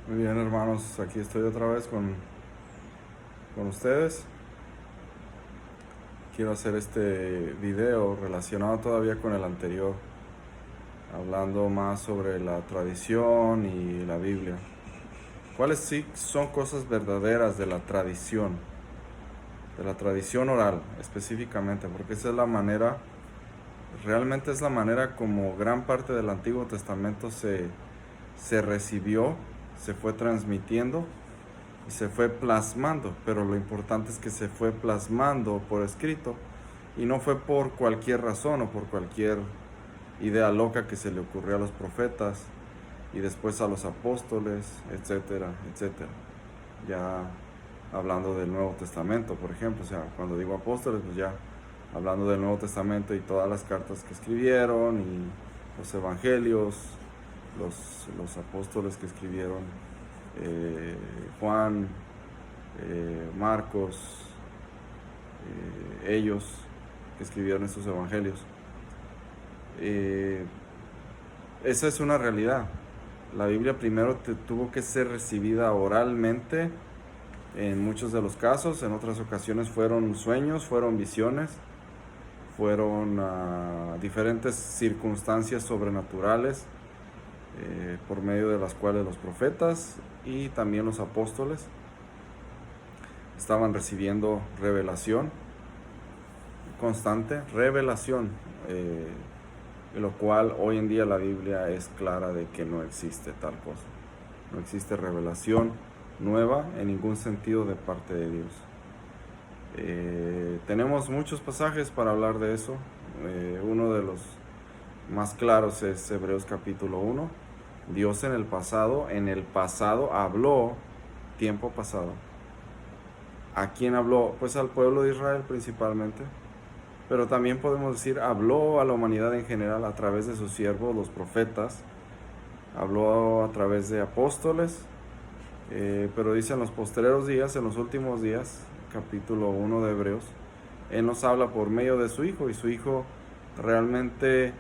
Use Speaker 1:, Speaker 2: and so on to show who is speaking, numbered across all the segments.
Speaker 1: Muy bien, hermanos, aquí estoy otra vez con ustedes. Quiero hacer este video relacionado todavía con el anterior, hablando más sobre la tradición y la Biblia. ¿Cuáles sí son cosas verdaderas de la tradición oral específicamente? Porque esa es la manera, realmente es la manera como gran parte del Antiguo Testamento se recibió, se fue transmitiendo y se fue plasmando, pero lo importante es que se fue plasmando por escrito y no fue por cualquier razón o por cualquier idea loca que se le ocurrió a los profetas y después a los apóstoles, etcétera, etcétera. Ya hablando del Nuevo Testamento, por ejemplo, o sea, cuando digo apóstoles, pues ya hablando del Nuevo Testamento y todas las cartas que escribieron y los evangelios, los apóstoles que escribieron, Juan, Marcos, ellos que escribieron estos evangelios. Esa es una realidad. La Biblia primero tuvo que ser recibida oralmente en muchos de los casos, en otras ocasiones fueron sueños, fueron visiones, fueron diferentes circunstancias sobrenaturales por medio de las cuales los profetas y también los apóstoles estaban recibiendo revelación constante, revelación, lo cual hoy en día la Biblia es clara de que no existe tal cosa. No existe revelación nueva en ningún sentido de parte de Dios. Tenemos muchos pasajes para hablar de eso. Uno de los más claros es Hebreos capítulo 1. Dios en el pasado habló, tiempo pasado. ¿A quién habló? Pues al pueblo de Israel principalmente. Pero también podemos decir, habló a la humanidad en general a través de sus siervos, los profetas. Habló a través de apóstoles. Pero dice en los postreros días, en los últimos días, capítulo 1 de Hebreos, Él nos habla por medio de su Hijo, y su Hijo realmente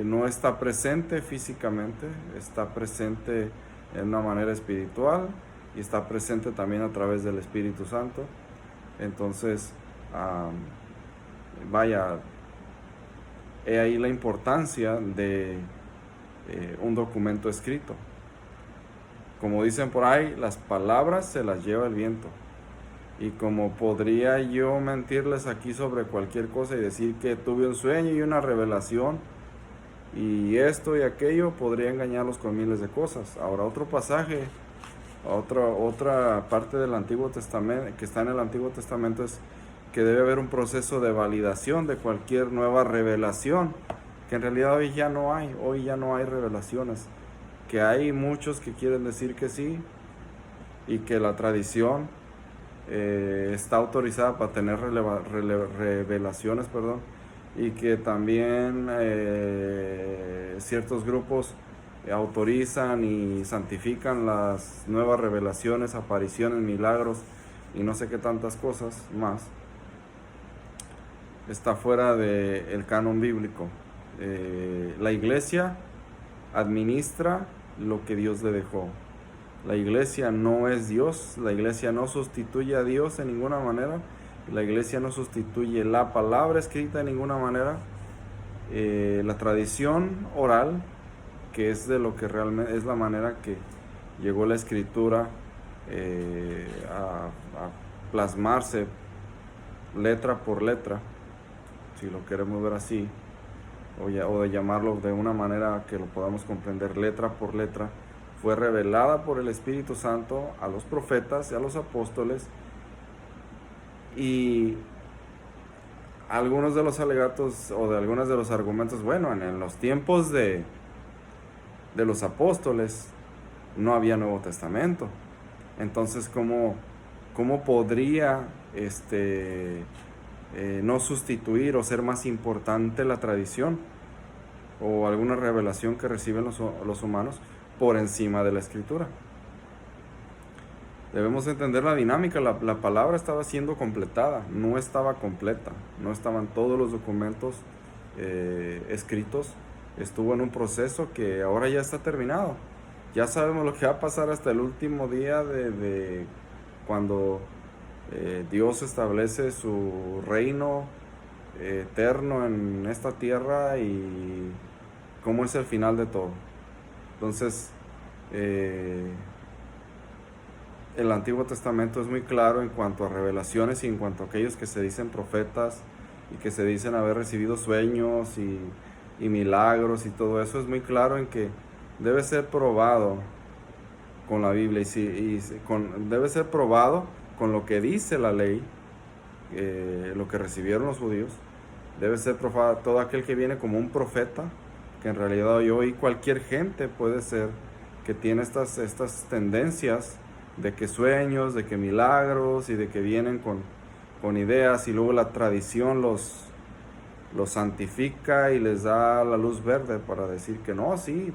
Speaker 1: no está presente físicamente, está presente en una manera espiritual y está presente también a través del Espíritu Santo. Entonces, vaya, he ahí la importancia de un documento escrito. Como dicen por ahí, las palabras se las lleva el viento. Y como podría yo mentirles aquí sobre cualquier cosa y decir que tuve un sueño y una revelación y esto y aquello, podría engañarlos con miles de cosas. Ahora otro pasaje, otra parte del Antiguo Testamento, que está en el Antiguo Testamento, es que debe haber un proceso de validación de cualquier nueva revelación, que en realidad hoy ya no hay revelaciones, que hay muchos que quieren decir que sí y que la tradición está autorizada para tener revelaciones, y que también ciertos grupos autorizan y santifican las nuevas revelaciones, apariciones, milagros y no sé qué tantas cosas más. Está fuera del canon bíblico. La iglesia administra lo que Dios le dejó. La iglesia no es Dios, la iglesia no sustituye a Dios en ninguna manera, la iglesia no sustituye la palabra escrita de ninguna manera. La tradición oral, que es de lo que realmente es la manera que llegó la escritura a plasmarse letra por letra, si lo queremos ver así, o de llamarlo de una manera que lo podamos comprender letra por letra, fue revelada por el Espíritu Santo a los profetas y a los apóstoles, y algunos de los alegatos o de algunos de los argumentos, bueno, en los tiempos de los apóstoles no había Nuevo Testamento, entonces ¿cómo podría no sustituir o ser más importante la tradición o alguna revelación que reciben los humanos por encima de la escritura? Debemos entender la dinámica. La palabra estaba siendo completada, no estaba completa, no estaban todos los documentos escritos, estuvo en un proceso que ahora ya está terminado. Ya sabemos lo que va a pasar hasta el último día de cuando Dios establece su reino eterno en esta tierra y cómo es el final de todo. Entonces, el Antiguo Testamento es muy claro en cuanto a revelaciones y en cuanto a aquellos que se dicen profetas y que se dicen haber recibido sueños y milagros y todo eso. Es muy claro en que debe ser probado con la Biblia debe ser probado con lo que dice la ley, lo que recibieron los judíos. Debe ser probado todo aquel que viene como un profeta, que en realidad hoy cualquier gente puede ser que tiene estas tendencias de que sueños, de que milagros y de que vienen con ideas y luego la tradición los santifica y les da la luz verde para decir que no, sí,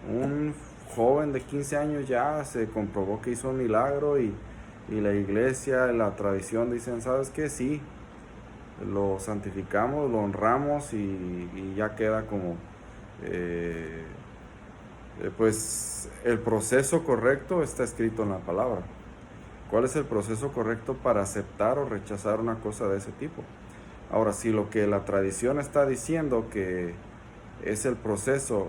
Speaker 1: un joven de 15 años ya se comprobó que hizo un milagro y la iglesia, la tradición dicen, ¿sabes qué? Sí, lo santificamos, lo honramos y ya queda como pues el proceso correcto está escrito en la palabra. ¿Cuál es el proceso correcto para aceptar o rechazar una cosa de ese tipo? Ahora, si lo que la tradición está diciendo que es el proceso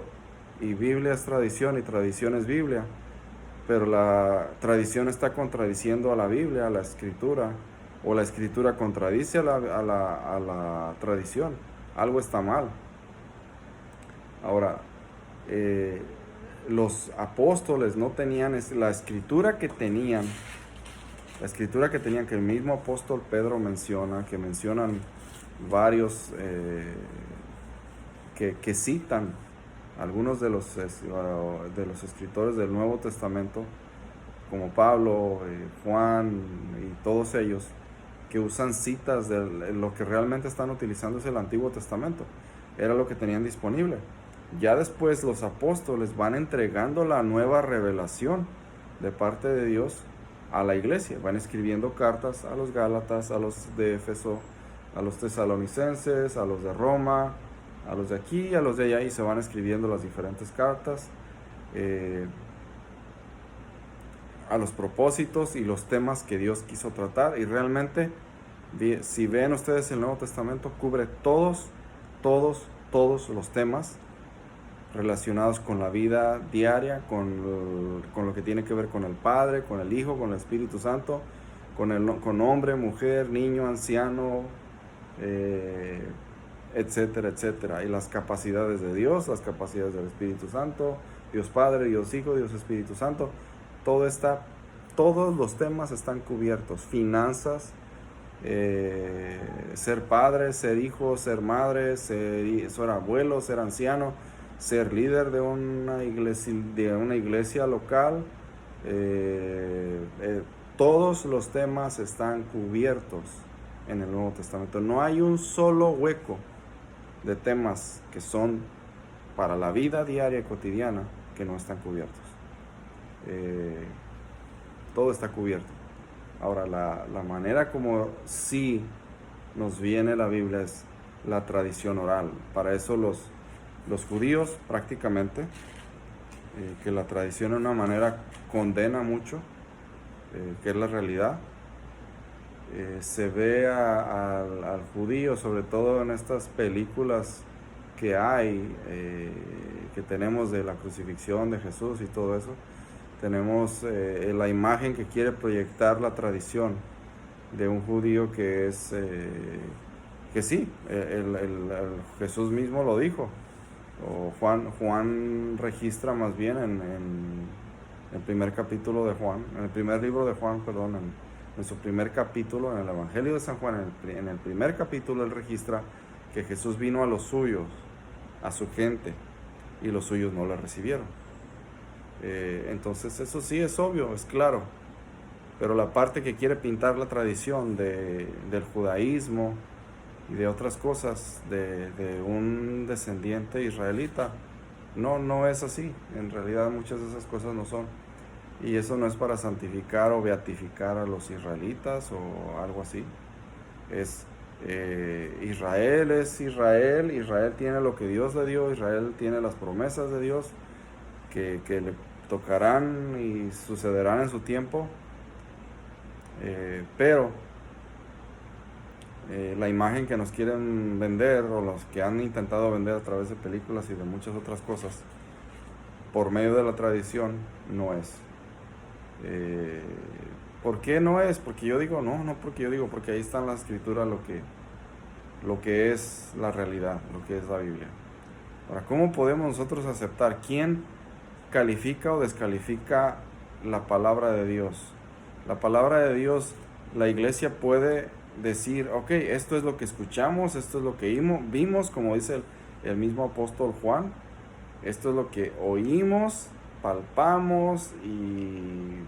Speaker 1: y Biblia es tradición y tradición es Biblia, pero la tradición está contradiciendo a la Biblia, a la escritura, o la escritura contradice a la tradición, algo está mal. Ahora, los apóstoles no tenían la escritura que tenían, que el mismo apóstol Pedro menciona, que mencionan varios que citan algunos de los escritores del Nuevo Testamento, como Pablo, Juan y todos ellos, que usan citas de lo que realmente están utilizando es el Antiguo Testamento. Era lo que tenían disponible. Ya después los apóstoles van entregando la nueva revelación de parte de Dios a la iglesia. Van escribiendo cartas a los Gálatas, a los de Éfeso, a los tesalonicenses, a los de Roma, a los de aquí, a los de allá, y se van escribiendo las diferentes cartas, a los propósitos y los temas que Dios quiso tratar. Y realmente, si ven ustedes el Nuevo Testamento, cubre todos los temas relacionados con la vida diaria, con lo que tiene que ver con el Padre, con el Hijo, con el Espíritu Santo, con hombre, mujer, niño, anciano, etcétera, etcétera. Y las capacidades de Dios, las capacidades del Espíritu Santo, Dios Padre, Dios Hijo, Dios Espíritu Santo. Todos los temas están cubiertos. Finanzas, ser padre, ser hijo, ser madre, ser abuelo, ser anciano, ser líder de una iglesia local. Todos los temas están cubiertos en el Nuevo Testamento. No hay un solo hueco de temas que son para la vida diaria y cotidiana que no están cubiertos. Todo está cubierto. Ahora, la manera como sí nos viene la Biblia es la tradición oral. Para eso los judíos prácticamente, que la tradición de una manera condena mucho, que es la realidad. Se ve al judío, sobre todo en estas películas que hay, que tenemos de la crucifixión de Jesús y todo eso. Tenemos la imagen que quiere proyectar la tradición de un judío que es, que sí, Jesús mismo lo dijo, o Juan registra más bien en el primer capítulo de Juan, en el primer libro de Juan, perdón, en su primer capítulo, en el Evangelio de San Juan, en el primer capítulo él registra que Jesús vino a los suyos, a su gente, y los suyos no le recibieron. Entonces eso sí es obvio, es claro, pero la parte que quiere pintar la tradición del judaísmo y de otras cosas de un descendiente israelita, no es así. En realidad muchas de esas cosas no son, y eso no es para santificar o beatificar a los israelitas o algo así. Israel es Israel, Israel tiene lo que Dios le dio, Israel tiene las promesas de Dios que le tocarán y sucederán en su tiempo, pero la imagen que nos quieren vender, o los que han intentado vender a través de películas y de muchas otras cosas, por medio de la tradición, no es. ¿Por qué no es? Porque yo digo, no porque yo digo, porque ahí está en la escritura lo que es la realidad, lo que es la Biblia. Ahora, ¿cómo podemos nosotros aceptar? ¿Quién califica o descalifica la palabra de Dios? La palabra de Dios, la iglesia puede decir, ok, esto es lo que escuchamos, esto es lo que vimos, como dice el mismo apóstol Juan, esto es lo que oímos, palpamos y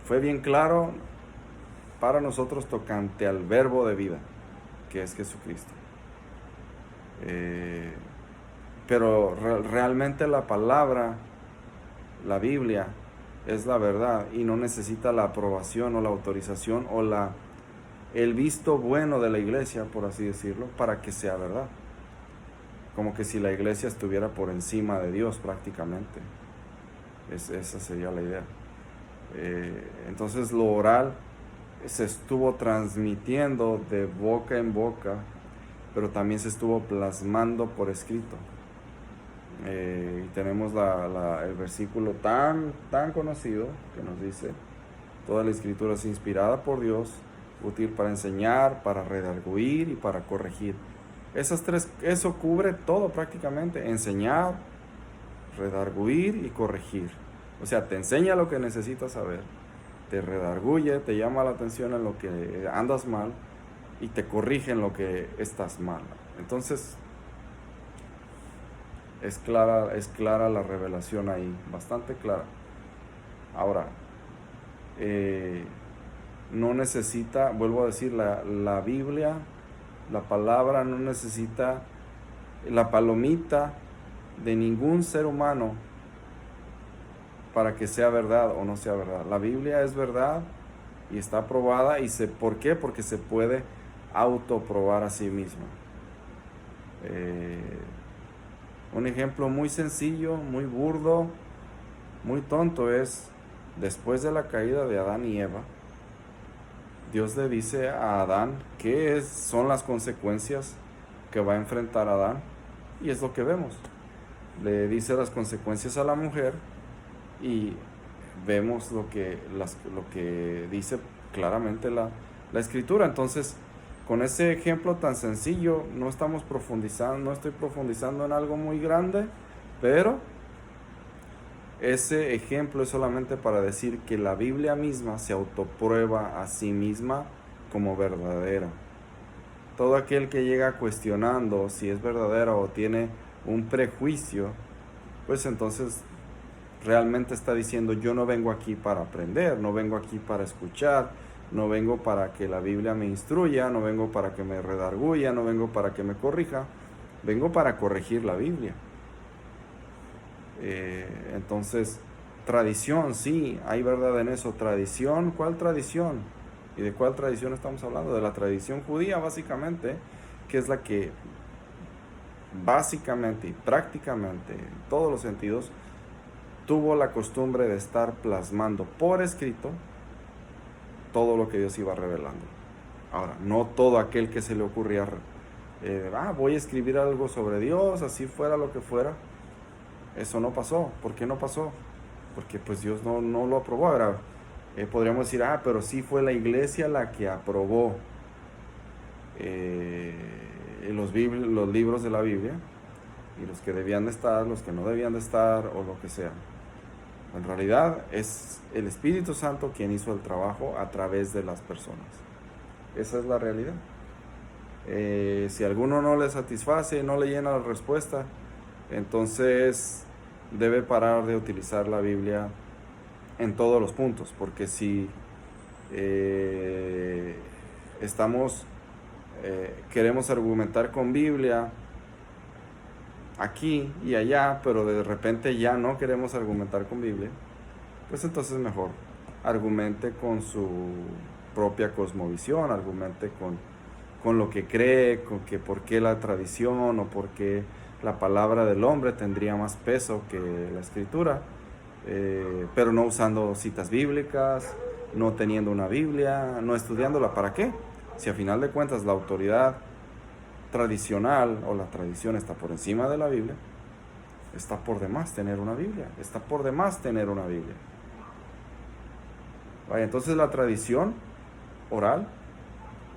Speaker 1: fue bien claro para nosotros tocante al verbo de vida, que es Jesucristo. Pero realmente la palabra, la Biblia, es la verdad y no necesita la aprobación o la autorización o el visto bueno de la iglesia, por así decirlo, para que sea verdad. Como que si la iglesia estuviera por encima de Dios prácticamente. Esa sería la idea. Entonces lo oral se estuvo transmitiendo de boca en boca, pero también se estuvo plasmando por escrito. Y tenemos el versículo tan conocido que nos dice: toda la escritura es inspirada por Dios, útil para enseñar, para redarguir y para corregir. Eso cubre todo prácticamente: enseñar, redarguir y corregir. O sea, te enseña lo que necesitas saber, te redarguye, te llama la atención en lo que andas mal y te corrige en lo que estás mal. Entonces, es clara la revelación ahí, bastante clara. Ahora, no necesita, vuelvo a decir, la Biblia, la palabra no necesita la palomita de ningún ser humano para que sea verdad o no sea verdad. La Biblia es verdad y está aprobada. ¿Por qué? Porque se puede autoprobar a sí misma. Un ejemplo muy sencillo, muy burdo, muy tonto es: después de la caída de Adán y Eva, Dios le dice a Adán qué son las consecuencias que va a enfrentar Adán, y es lo que vemos. Le dice las consecuencias a la mujer y vemos lo que dice claramente la escritura. Entonces, con ese ejemplo tan sencillo, no estoy profundizando en algo muy grande, pero ese ejemplo es solamente para decir que la Biblia misma se autoprueba a sí misma como verdadera. Todo aquel que llega cuestionando si es verdadera o tiene un prejuicio, pues entonces realmente está diciendo: yo no vengo aquí para aprender, no vengo aquí para escuchar, no vengo para que la Biblia me instruya, no vengo para que me redarguya, no vengo para que me corrija, vengo para corregir la Biblia. Entonces, tradición, sí, hay verdad en eso. Tradición, ¿cuál tradición? ¿Y de cuál tradición estamos hablando? De la tradición judía, básicamente, que es la que básicamente y prácticamente en todos los sentidos tuvo la costumbre de estar plasmando por escrito todo lo que Dios iba revelando. Ahora, no todo aquel que se le ocurría, voy a escribir algo sobre Dios, así fuera lo que fuera. Eso no pasó. ¿Por qué no pasó? Porque pues Dios no lo aprobó. Ahora, podríamos decir, pero sí fue la iglesia la que aprobó los libros de la Biblia, y los que debían de estar, los que no debían de estar, o lo que sea. En realidad es el Espíritu Santo quien hizo el trabajo a través de las personas. Esa es la realidad. Si a alguno no le satisface, no le llena la respuesta, entonces debe parar de utilizar la Biblia en todos los puntos, porque si queremos argumentar con Biblia aquí y allá, pero de repente ya no queremos argumentar con Biblia, pues entonces mejor argumente con su propia cosmovisión, argumente con lo que cree, con que por qué la tradición o por qué la palabra del hombre tendría más peso que la escritura, pero no usando citas bíblicas, no teniendo una Biblia, no estudiándola. ¿Para qué? Si a final de cuentas la autoridad tradicional o la tradición está por encima de la Biblia, está por demás tener una Biblia, está por demás tener una Biblia. Vaya, entonces la tradición oral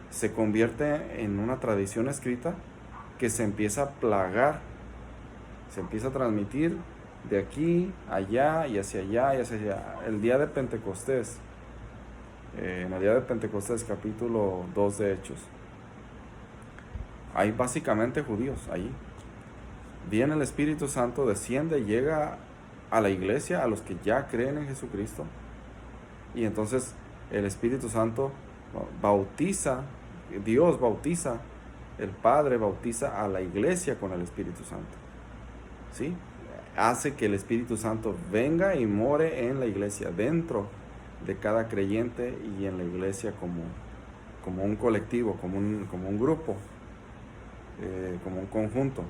Speaker 1: se convierte en una tradición escrita que se empieza a plagar, se empieza a transmitir de aquí, allá y hacia allá y hacia allá. El día de Pentecostés, en el día de Pentecostés, capítulo 2 de Hechos, hay básicamente judíos allí. Viene el Espíritu Santo, desciende, llega a la iglesia, a los que ya creen en Jesucristo, y entonces el Espíritu Santo bautiza, Dios bautiza, el Padre bautiza a la iglesia con el Espíritu Santo, ¿sí? Hace que el Espíritu Santo venga y more en la iglesia, dentro de cada creyente y en la iglesia como un colectivo, como un grupo, como un conjunto.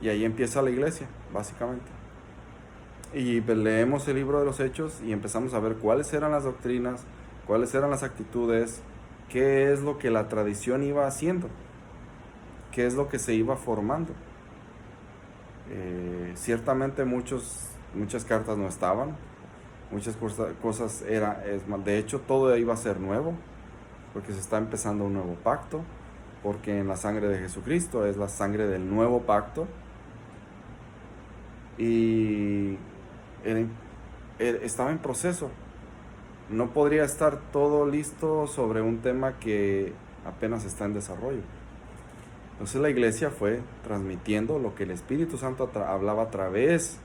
Speaker 1: Y ahí empieza la iglesia, básicamente. Y leemos el libro de los Hechos y empezamos a ver cuáles eran las doctrinas, cuáles eran las actitudes, qué es lo que la tradición iba haciendo, qué es lo que se iba formando. Ciertamente muchas cartas no estaban, muchas cosas de hecho todo iba a ser nuevo, porque se está empezando un nuevo pacto, porque en la sangre de Jesucristo es la sangre del nuevo pacto, y estaba en proceso. No podría estar todo listo sobre un tema que apenas está en desarrollo. Entonces la iglesia fue transmitiendo lo que el Espíritu Santo hablaba a través,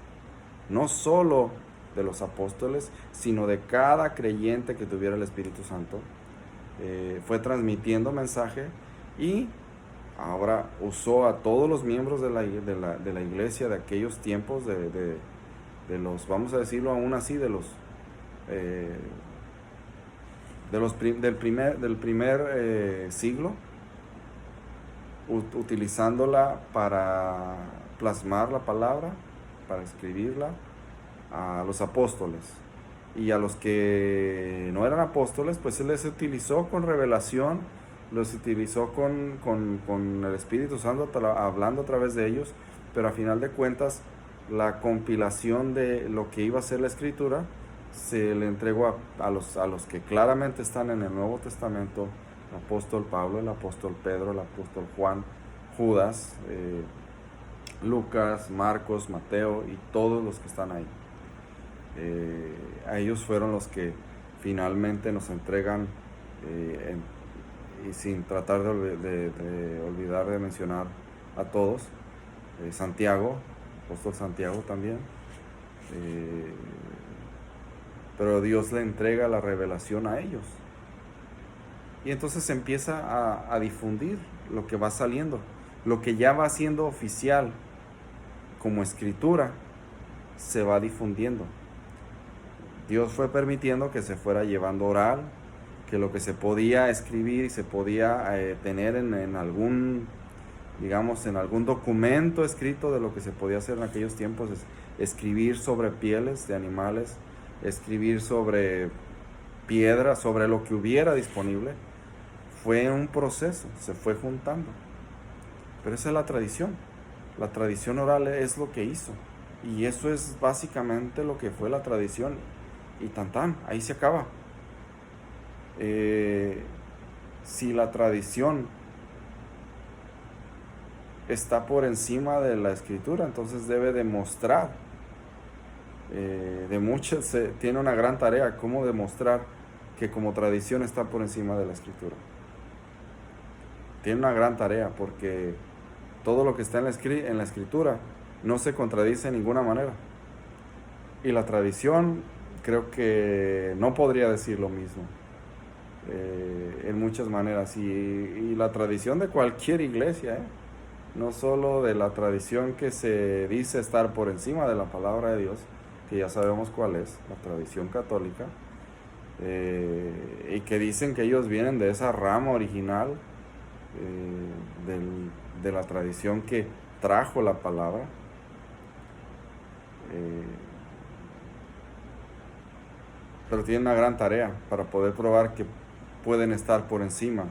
Speaker 1: no solo de los apóstoles, sino de cada creyente que tuviera el Espíritu Santo. Fue transmitiendo mensaje y ahora usó a todos los miembros de la iglesia de aquellos tiempos, de los, vamos a decirlo aún así, del primer siglo, utilizándola para plasmar la palabra, para escribirla a los apóstoles. Y a los que no eran apóstoles, pues se les utilizó con revelación, los utilizó con el Espíritu Santo hablando a través de ellos, pero a final de cuentas la compilación de lo que iba a ser la Escritura se le entregó a los que claramente están en el Nuevo Testamento: el apóstol Pablo, el apóstol Pedro, el apóstol Juan, Judas, Lucas, Marcos, Mateo y todos los que están ahí. A ellos fueron los que finalmente nos entregan, y sin tratar de olvidar de mencionar a todos, Santiago, apóstol Santiago también, pero Dios le entrega la revelación a ellos. Y entonces se empieza a difundir lo que va saliendo, lo que ya va siendo oficial como escritura, se va difundiendo. Dios fue permitiendo que se fuera llevando oral, que lo que se podía escribir y se podía tener en algún, digamos, en algún documento escrito de lo que se podía hacer en aquellos tiempos, es escribir sobre pieles de animales, escribir sobre piedra, sobre lo que hubiera disponible. Fue un proceso, se fue juntando. Pero esa es la tradición oral es lo que hizo. Y eso es básicamente lo que fue la tradición. Y ahí se acaba. Si la tradición está por encima de la escritura, entonces debe demostrar, tiene una gran tarea, cómo demostrar que como tradición está por encima de la escritura. Tiene una gran tarea, porque todo lo que está en la escritura no se contradice de ninguna manera. Y la tradición, creo que no podría decir lo mismo, en muchas maneras. Y la tradición de cualquier iglesia, no solo de la tradición que se dice estar por encima de la palabra de Dios, que ya sabemos cuál es, la tradición católica, y que dicen que ellos vienen de esa rama original de la tradición que trajo la palabra. Pero tienen una gran tarea para poder probar que pueden estar por encima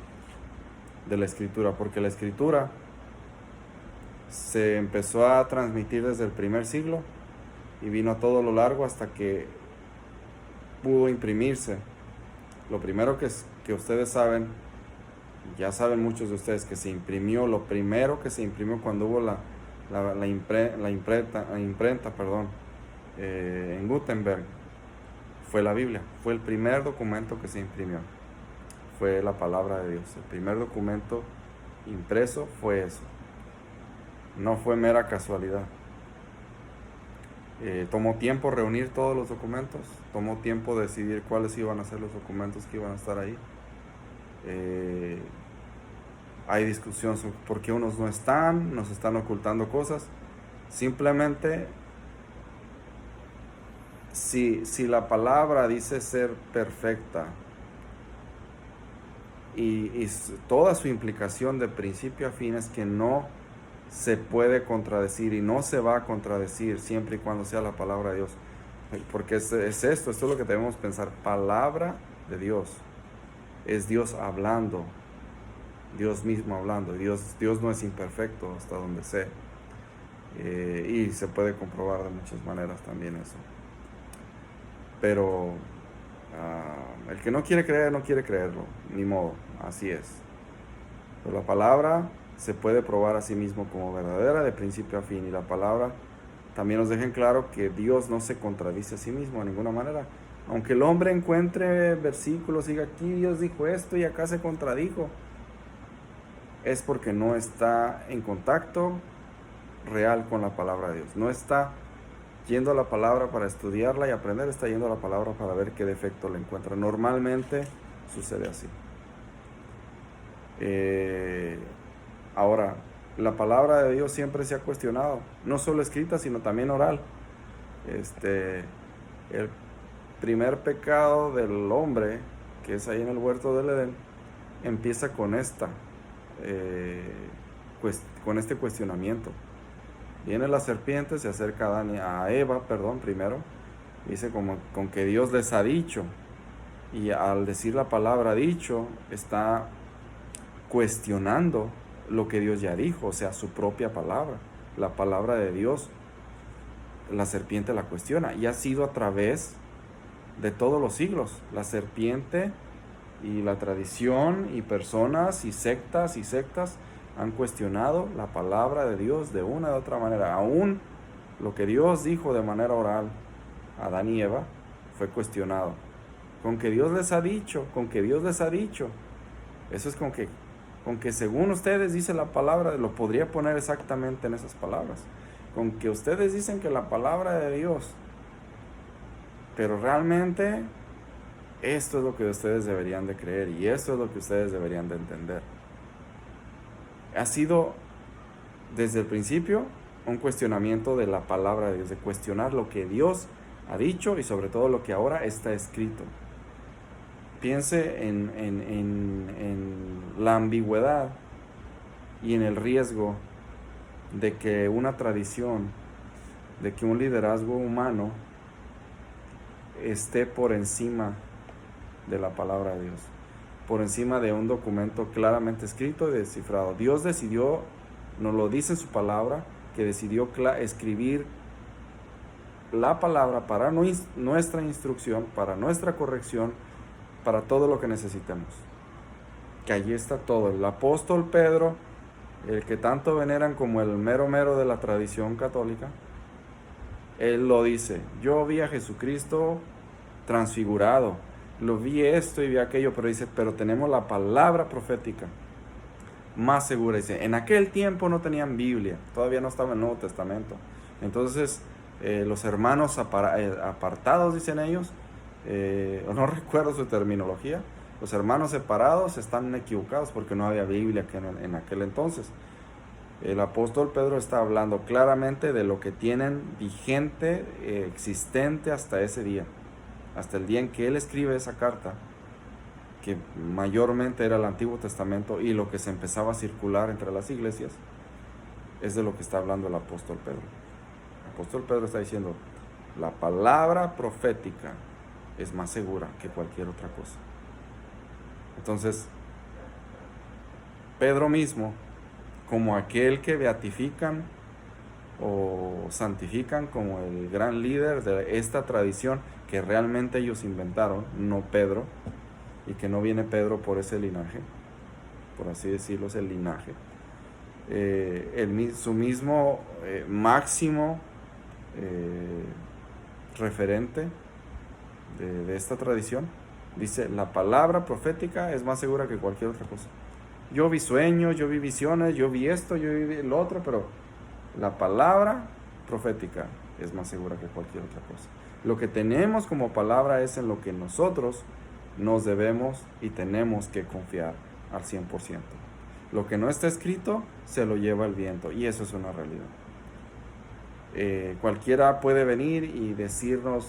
Speaker 1: de la escritura, porque la escritura se empezó a transmitir desde el primer siglo y vino a todo lo largo hasta que pudo imprimirse. Lo primero que ustedes saben, ya saben muchos de ustedes, que se imprimió, lo primero que se imprimió cuando hubo la imprenta, en Gutenberg, fue la Biblia. Fue el primer documento que se imprimió, fue la palabra de Dios. El primer documento impreso fue eso, no fue mera casualidad. Tomó tiempo reunir todos los documentos, tomó tiempo decidir cuáles iban a ser los documentos que iban a estar ahí. Hay discusión sobre por qué unos no están, nos están ocultando cosas. Simplemente, si la palabra dice ser perfecta y toda su implicación de principio a fin es que no se puede contradecir y no se va a contradecir siempre y cuando sea la palabra de Dios. Porque es esto es lo que debemos pensar. Palabra de Dios. Es Dios hablando. Dios mismo hablando. Dios no es imperfecto hasta donde sé. Y se puede comprobar de muchas maneras también eso. Pero el que no quiere creer, no quiere creerlo. Ni modo. Así es. Pero la palabra se puede probar a sí mismo como verdadera de principio a fin, y la palabra también nos deja en claro que Dios no se contradice a sí mismo de ninguna manera. Aunque el hombre encuentre versículos y diga, aquí Dios dijo esto y acá se contradijo, es porque no está en contacto real con la palabra de Dios. No está yendo a la palabra para estudiarla y aprender, está yendo a la palabra para ver qué defecto le encuentra. Normalmente sucede así. Ahora, la palabra de Dios siempre se ha cuestionado, no solo escrita, sino también oral. El primer pecado del hombre, que es ahí en el huerto del Edén, empieza con este cuestionamiento. Viene la serpiente, se acerca a Eva, primero, dice con que Dios les ha dicho, y al decir la palabra dicho, está cuestionando lo que Dios ya dijo, o sea, su propia palabra, la palabra de Dios. La serpiente la cuestiona, y ha sido a través de todos los siglos. La serpiente y la tradición y personas y sectas han cuestionado la palabra de Dios de una u otra manera. Aún lo que Dios dijo de manera oral a Adán y Eva fue cuestionado. Con que Dios les ha dicho, eso es con que según ustedes dice la palabra, lo podría poner exactamente en esas palabras. Con que ustedes dicen que la palabra de Dios, pero realmente esto es lo que ustedes deberían de creer y esto es lo que ustedes deberían de entender. Ha sido desde el principio un cuestionamiento de la palabra de Dios, de cuestionar lo que Dios ha dicho y sobre todo lo que ahora está escrito. Piense en la ambigüedad y en el riesgo de que una tradición, de que un liderazgo humano esté por encima de la palabra de Dios, por encima de un documento claramente escrito y descifrado. Dios decidió, nos lo dice en su palabra, que decidió escribir la palabra para nuestra instrucción, para nuestra corrección, para todo lo que necesitemos. Que allí está todo. El apóstol Pedro, el que tanto veneran como el mero de la tradición católica, él lo dice: yo vi a Jesucristo transfigurado, lo vi esto y vi aquello, pero dice, pero tenemos la palabra profética más segura. Dice, en aquel tiempo no tenían Biblia, todavía no estaba el Nuevo Testamento. Entonces los hermanos apartados, dicen ellos, no recuerdo su terminología, los hermanos separados están equivocados porque no había Biblia en aquel entonces. El apóstol Pedro está hablando claramente de lo que tienen vigente, existente hasta ese día, hasta el día en que él escribe esa carta. que mayormente era el Antiguo Testamento y lo que se empezaba a circular entre las iglesias, es de lo que está hablando el apóstol Pedro. El apóstol Pedro está diciendo, la palabra profética es más segura que cualquier otra cosa. Entonces, Pedro mismo, como aquel que beatifican o santifican como el gran líder de esta tradición que realmente ellos inventaron, no Pedro, y que no viene Pedro por ese linaje, por así decirlo, es el linaje. Su mismo máximo referente de esta tradición dice, la palabra profética es más segura que cualquier otra cosa. Yo vi sueños, yo vi visiones, yo vi esto, yo vi lo otro, pero la palabra profética es más segura que cualquier otra cosa. Lo que tenemos como palabra es en lo que nosotros nos debemos y tenemos que confiar al 100%. Lo que no está escrito se lo lleva el viento, y eso es una realidad. Cualquiera puede venir y decirnos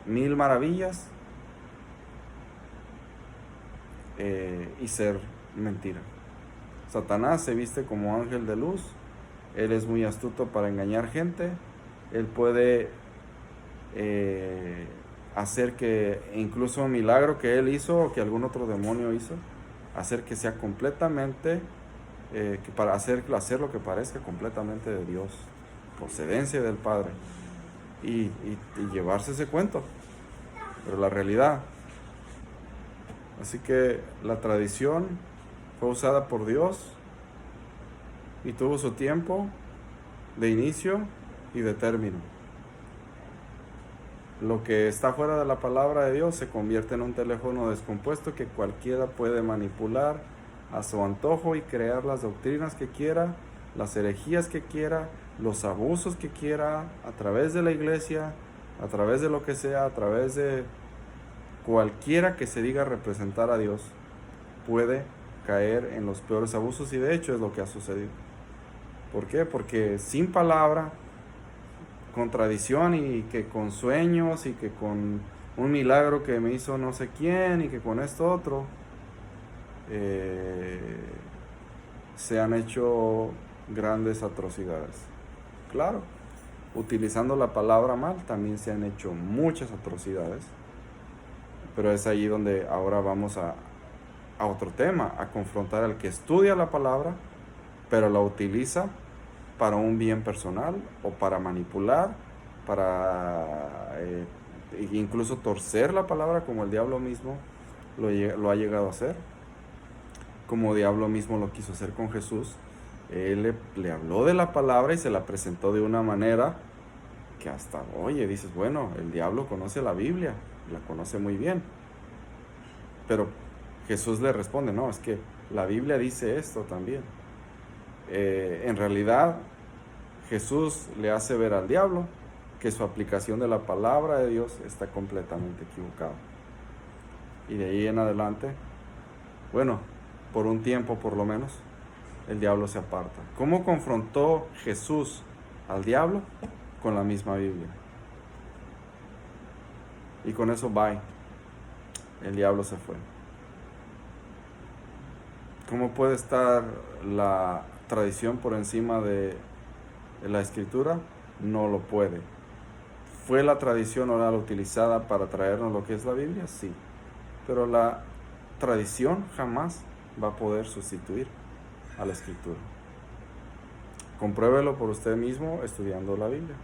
Speaker 1: 1000 maravillas y ser mentira. Satanás se viste como ángel de luz. Él es muy astuto para engañar gente. Él puede hacer que incluso un milagro que él hizo o que algún otro demonio hizo, hacer que sea completamente, para hacer lo que parezca completamente de Dios, procedencia del Padre, y llevarse ese cuento. Pero la realidad. Así que la tradición fue usada por Dios y tuvo su tiempo de inicio y de término. Lo que está fuera de la palabra de Dios se convierte en un teléfono descompuesto que cualquiera puede manipular a su antojo y crear las doctrinas que quiera, las herejías que quiera, los abusos que quiera, a través de la iglesia, a través de lo que sea, a través de cualquiera que se diga representar a Dios, puede caer en los peores abusos, y de hecho es lo que ha sucedido. ¿Por qué? Porque sin palabra, con tradición, y que con sueños, y que con un milagro que me hizo no sé quién, y que con esto otro, se han hecho grandes atrocidades. Claro, utilizando la palabra mal también se han hecho muchas atrocidades, pero es ahí donde ahora vamos a otro tema, a confrontar al que estudia la palabra, pero la utiliza para un bien personal o para manipular, para incluso torcer la palabra, como el diablo mismo lo ha llegado a hacer, como el diablo mismo lo quiso hacer con Jesús. Él le habló de la palabra y se la presentó de una manera que hasta, oye, dices, bueno, el diablo conoce la Biblia, la conoce muy bien, pero Jesús le responde, no, es que la Biblia dice esto también. En realidad, Jesús le hace ver al diablo que su aplicación de la palabra de Dios está completamente equivocada. Y de ahí en adelante, bueno, por un tiempo por lo menos, el diablo se aparta. ¿Cómo confrontó Jesús al diablo? Con la misma Biblia. Y con eso, bye. El diablo se fue. ¿Cómo puede estar la tradición por encima de la escritura? No lo puede. ¿Fue la tradición oral utilizada para traernos lo que es la Biblia? Sí. Pero la tradición jamás va a poder sustituir a la escritura. Compruébelo por usted mismo estudiando la Biblia.